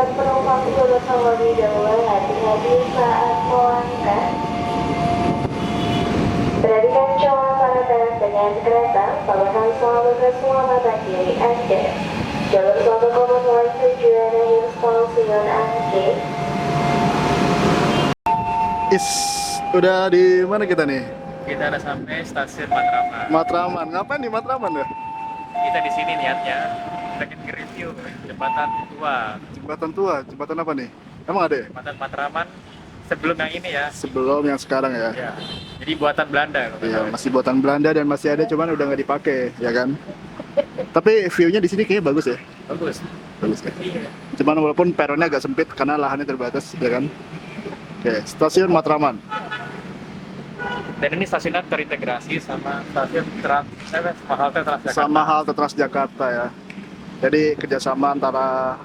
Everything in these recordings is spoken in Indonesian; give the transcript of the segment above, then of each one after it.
Silakan penumpang turut lebih dahulu hati-hati saat melangkah. Perhatikan jauh para teras dengan kereta, papakan selalu keselamatan diri Anda. Jalur protokol memulai tujuan akhir stasiun Angke. Udah di mana kita nih? Kita udah sampai stasiun Matraman. Matraman. Ngapain di Matraman ya? Kita di sini niatnya pengen nge-review jembatan tua, Jembatan tua. Jembatan apa nih? Emang ada ya? jembatan Matraman sebelum yang ini ya. Sebelum yang sekarang ya? Ya. Jadi buatan Belanda kalau nggak Iya, salah. masih buatan Belanda dan masih ada, cuman udah nggak dipakai, ya kan? Tapi view-nya di sini kayaknya bagus ya? Bagus. Bagus ya? Iya. Cuman walaupun peronnya agak sempit karena lahannya terbatas, ya kan? Oke, stasiun Matraman. Dan ini stasiunnya terintegrasi sama stasiun sama halte Transjakarta. Sama halte Transjakarta ya. Jadi kerjasama antara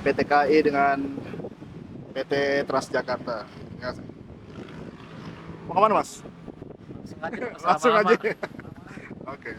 PT KAI dengan PT Transjakarta. Ya. Mau kemana mas? Langsung aja. Oke.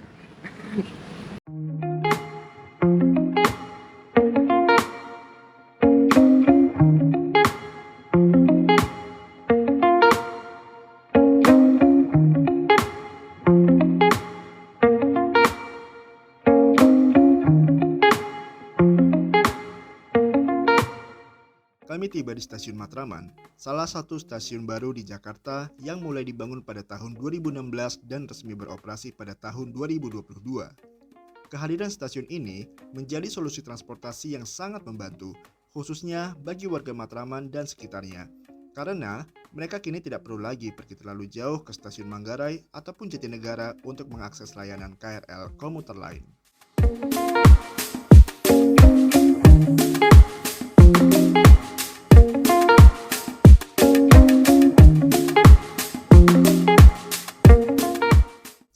Kami tiba di stasiun Matraman, salah satu stasiun baru di Jakarta yang mulai dibangun pada tahun 2016 dan resmi beroperasi pada tahun 2022. Kehadiran stasiun ini menjadi solusi transportasi yang sangat membantu, khususnya bagi warga Matraman dan sekitarnya. Karena mereka kini tidak perlu lagi pergi terlalu jauh ke stasiun Manggarai ataupun Jatinegara untuk mengakses layanan KRL komuter lain.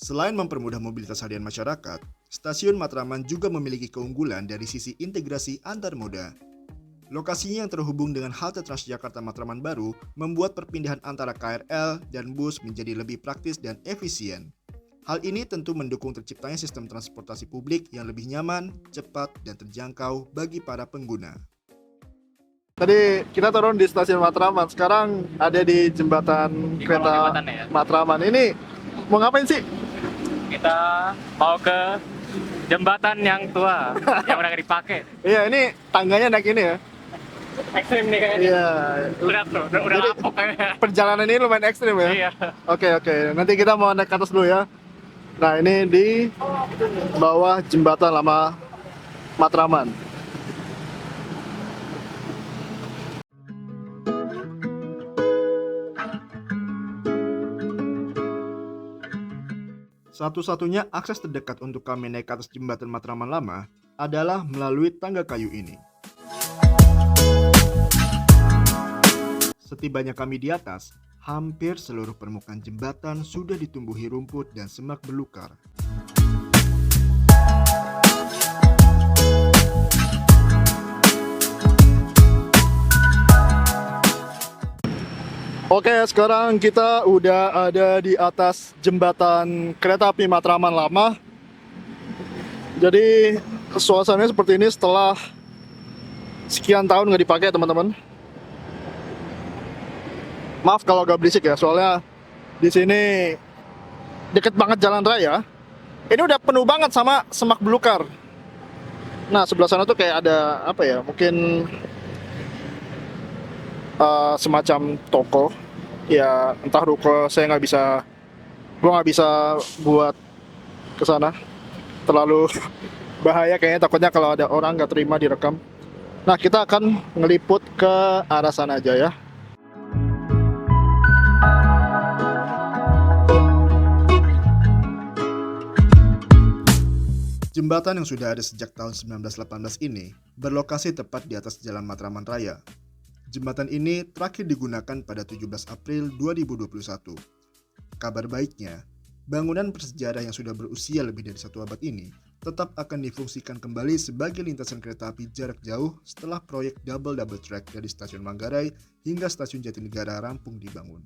Selain mempermudah mobilitas harian masyarakat, stasiun Matraman juga memiliki keunggulan dari sisi integrasi antar moda. Lokasinya yang terhubung dengan halte Transjakarta Matraman baru membuat perpindahan antara KRL dan bus menjadi lebih praktis dan efisien. Hal ini tentu mendukung terciptanya sistem transportasi publik yang lebih nyaman, cepat, dan terjangkau bagi para pengguna. Tadi kita turun di stasiun Matraman, sekarang ada di jembatan Di kolong kereta jembatannya ya. Matraman. Ini mau ngapain sih? Kita mau ke jembatan yang tua yang udah nggak dipakai. Iya, ini tangganya naik ini ya. Ekstrim nih kayaknya. Iya. Lihat tuh, udah Jadi, lapuk kayaknya. perjalanan ini lumayan ekstrim ya. Iya. Oke. Nanti kita mau naik ke atas dulu ya. Nah, ini di bawah jembatan lama Matraman. Satu-satunya akses terdekat untuk kami naik ke atas jembatan Matraman lama adalah melalui tangga kayu ini. Setibanya kami di atas, hampir seluruh permukaan jembatan sudah ditumbuhi rumput dan semak belukar. Oke, sekarang kita udah ada di atas jembatan kereta api Matraman lama. Jadi suasananya seperti ini setelah sekian tahun nggak dipakai, teman-teman. Maaf kalau agak berisik ya, soalnya di sini deket banget jalan raya. Ini udah penuh banget sama semak belukar. Nah, sebelah sana tuh kayak ada apa ya? Mungkin semacam toko. Ya, entah ruko. Gua nggak bisa buat ke sana. Terlalu bahaya kayaknya, takutnya kalau ada orang nggak terima direkam. Nah, kita akan ngeliput ke arah sana aja ya. Jembatan yang sudah ada sejak tahun 1918 ini berlokasi tepat di atas Jalan Matraman Raya. Jembatan ini terakhir digunakan pada 17 April 2021. Kabar baiknya, bangunan bersejarah yang sudah berusia lebih dari 1 abad ini tetap akan difungsikan kembali sebagai lintasan kereta api jarak jauh setelah proyek double track dari stasiun Manggarai hingga stasiun Jatinegara rampung dibangun.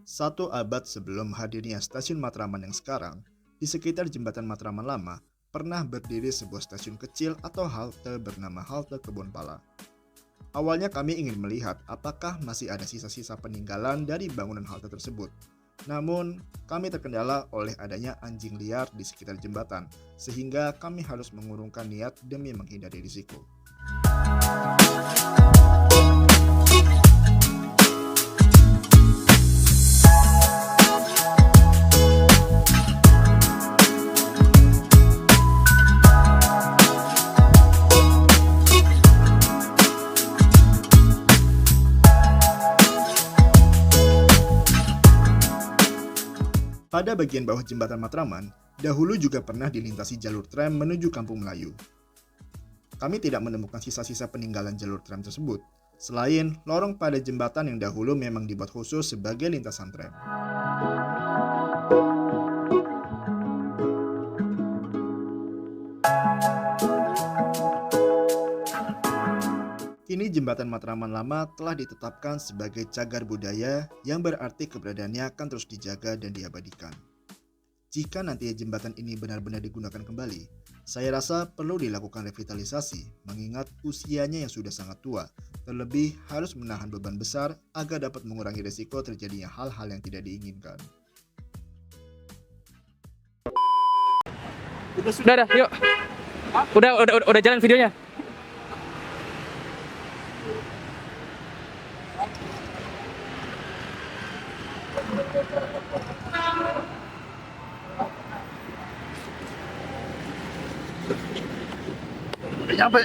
Satu abad sebelum hadirnya stasiun Matraman yang sekarang, di sekitar jembatan Matraman Lama pernah berdiri sebuah stasiun kecil atau halte bernama Halte Kebon Pala. Awalnya kami ingin melihat apakah masih ada sisa-sisa peninggalan dari bangunan halte tersebut. Namun, kami terkendala oleh adanya anjing liar di sekitar jembatan, sehingga kami harus mengurungkan niat demi menghindari risiko. Pada bagian bawah jembatan Matraman, dahulu juga pernah dilintasi jalur tram menuju Kampung Melayu. Kami tidak menemukan sisa-sisa peninggalan jalur tram tersebut, selain lorong pada jembatan yang dahulu memang dibuat khusus sebagai lintasan tram. Kini jembatan Matraman Lama telah ditetapkan sebagai cagar budaya yang berarti keberadaannya akan terus dijaga dan diabadikan. Jika nanti jembatan ini benar-benar digunakan kembali, saya rasa perlu dilakukan revitalisasi mengingat usianya yang sudah sangat tua, terlebih harus menahan beban besar agar dapat mengurangi risiko terjadinya hal-hal yang tidak diinginkan. Udah, yuk. Udah jalan videonya. Udah nyampe.